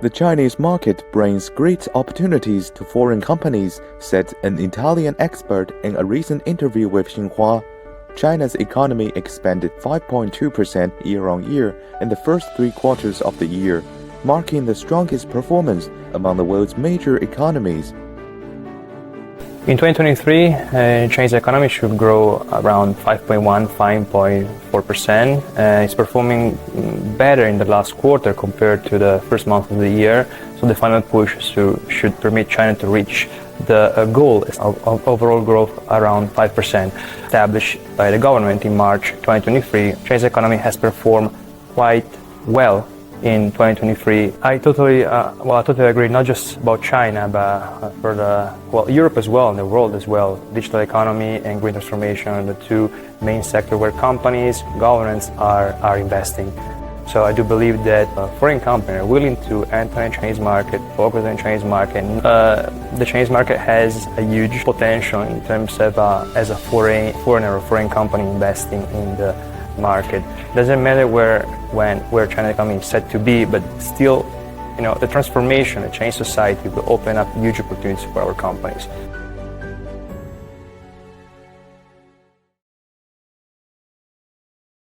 The Chinese market brings great opportunities to foreign companies, said an Italian expert in a recent interview with Xinhua. China's economy expanded 5.2% year-on-year in the first 3 quarters of the year, marking the strongest performance among the world's major economies. In 2023, Chinese economy should grow around 5.4%. It's performing better in the last quarter compared to the first month of the year. So the final push should permit China to reach the goal of overall growth around 5%. Established by the government in March 2023, Chinese economy has performed quite well in 2023. I totally agree, not just about China, but for Europe as well, and the world as well. Digital economy and green transformation are the 2 main sectors where companies, governments are investing. So I do believe that foreign companies are willing to enter in Chinese market, focus on Chinese market. The Chinese market has a huge potential in terms of as a foreigner or foreign company investing in the market. Doesn't matter where China's economy is set to be, but still, the transformation of Chinese society will open up huge opportunities for our companies.